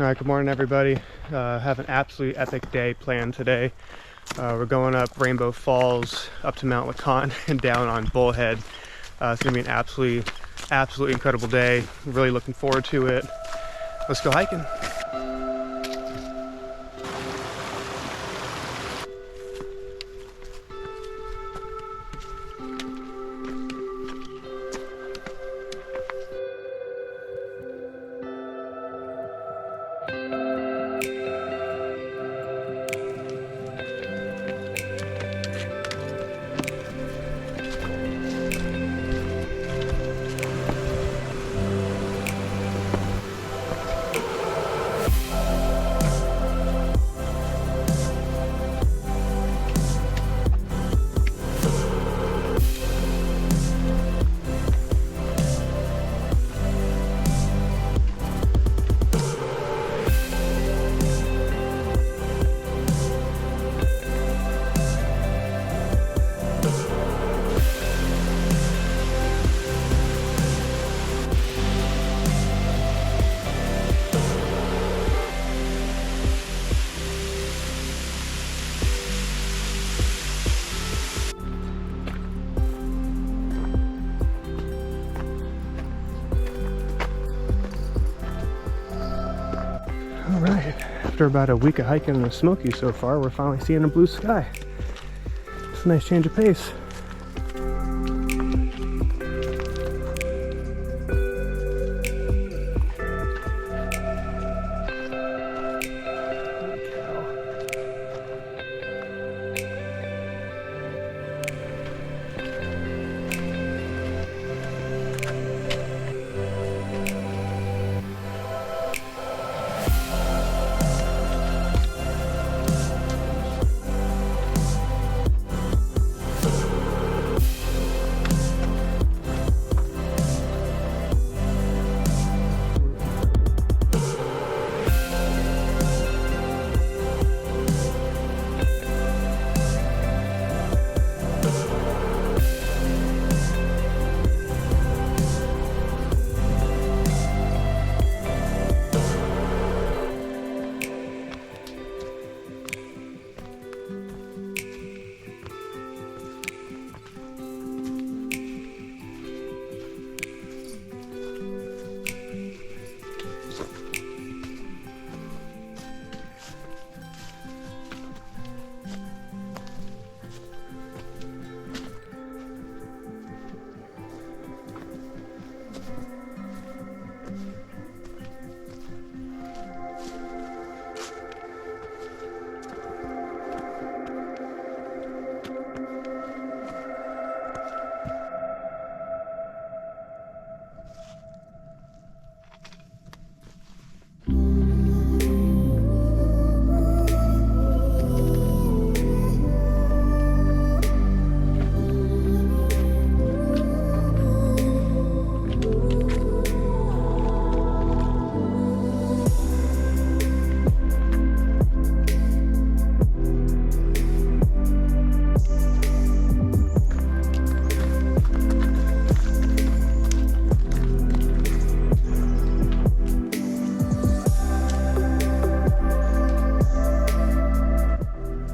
Alright, good morning everybody. Have an absolutely epic day planned today. We're going up Rainbow Falls, up to Mount LeConte, and down on Bullhead. It's going to be an absolutely incredible day. Really looking forward to it. Let's go hiking. Alright, after about a week of hiking in the Smokies so far, we're finally seeing a blue sky. It's a nice change of pace.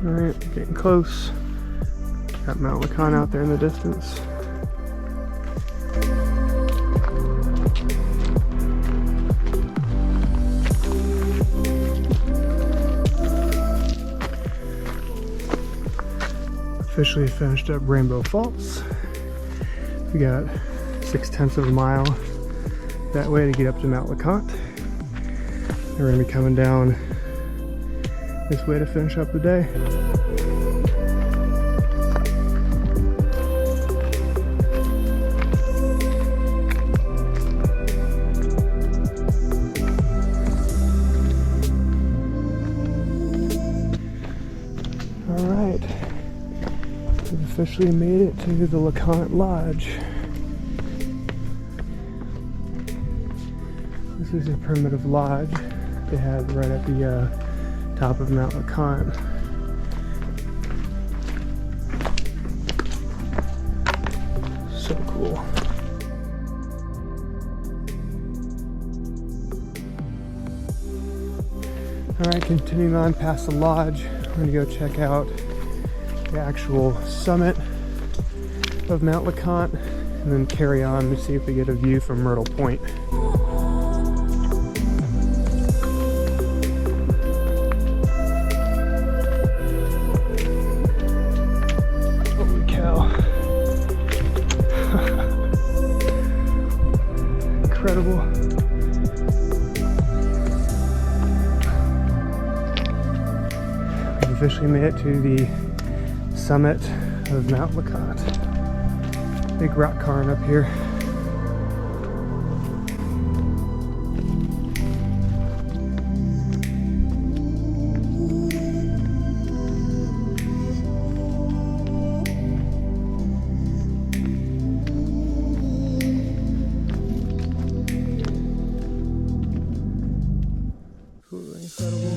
Alright, getting close. Got Mount LeConte out there in the distance. Officially finished up Rainbow Falls. We got 6/10 of a mile that way to get up to Mount LeConte. We're going to be coming down this way to finish up the day. Alright, we've officially made it to the LeConte Lodge. This is a primitive lodge they had right at the top of Mount LeConte. So cool. Alright, continuing on past the lodge, we're going to go check out the actual summit of Mount LeConte and then carry on to see if we get a view from Myrtle Point. Holy cow. Incredible. We've officially made it to the summit of Mount LeConte. Big rock cairn up here. Absolutely incredible.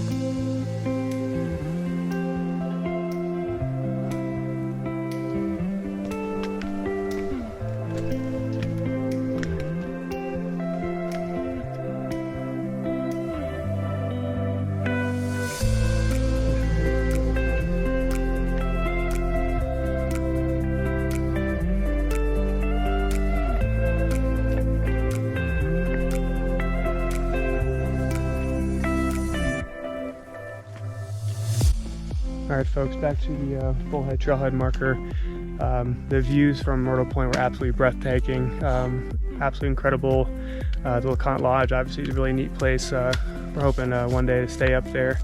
Alright folks, back to the Bullhead trailhead marker. The views from Myrtle Point were absolutely breathtaking, absolutely incredible. The LeConte Lodge obviously is a really neat place. We're hoping one day to stay up there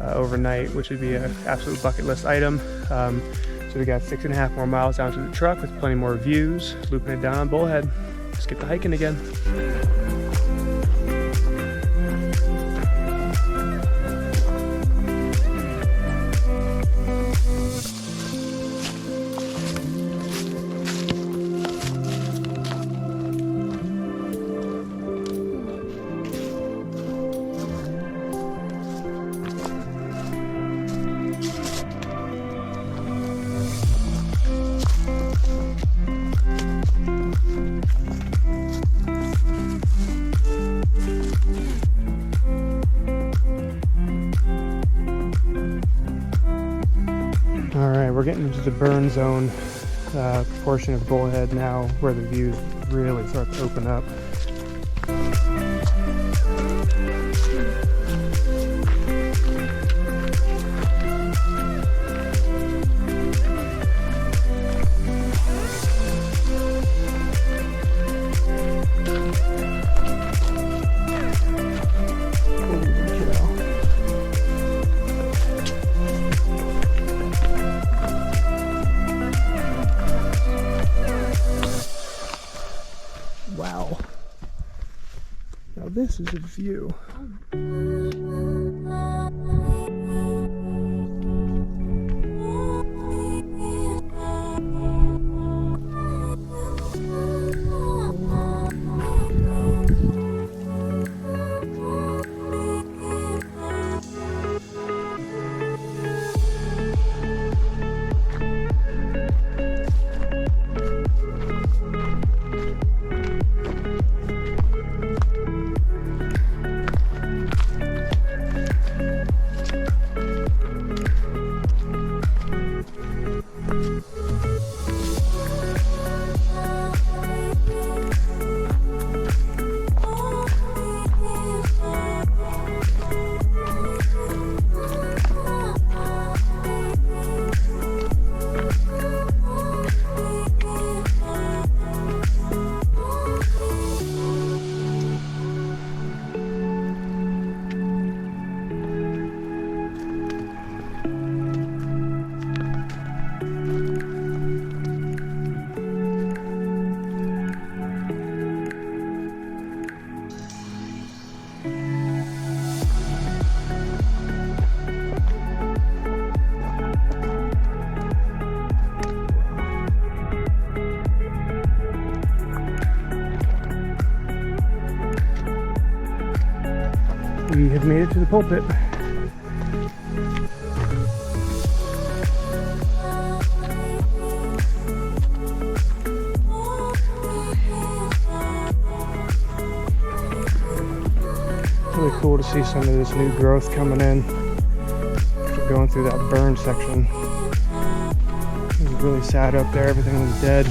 overnight, which would be an absolute bucket list item. So we got 6.5 more miles down to the truck with plenty more views, looping it down on Bullhead. Let's get to hiking again. Alright, we're getting into the burn zone portion of Bullhead now, where the views really start to open up. Wow. Now this is a view. We have made it to the pulpit. really cool to see some of this new growth coming in. We're going through that burn section. It was really sad up there, everything was dead.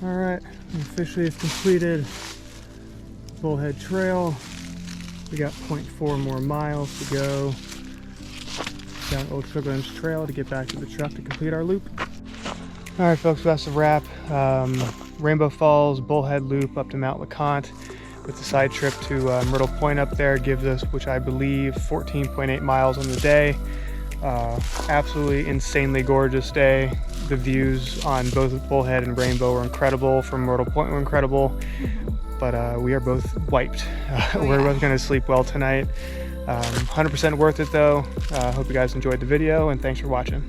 Alright, we officially have completed Bullhead Trail. We got 0.4 more miles to go down Old Sugarlands Trail to get back to the truck to complete our loop. Alright folks, that's a wrap. Rainbow Falls, Bullhead loop up to Mount LeConte with the side trip to Myrtle Point up there gives us, which I believe, 14.8 miles on the day. Absolutely insanely gorgeous day. The views on both Bullhead and Rainbow were incredible. From Myrtle Point were incredible, but we are both wiped. We're both going to sleep well tonight. 100% worth it though. Hope you guys enjoyed the video, and thanks for watching.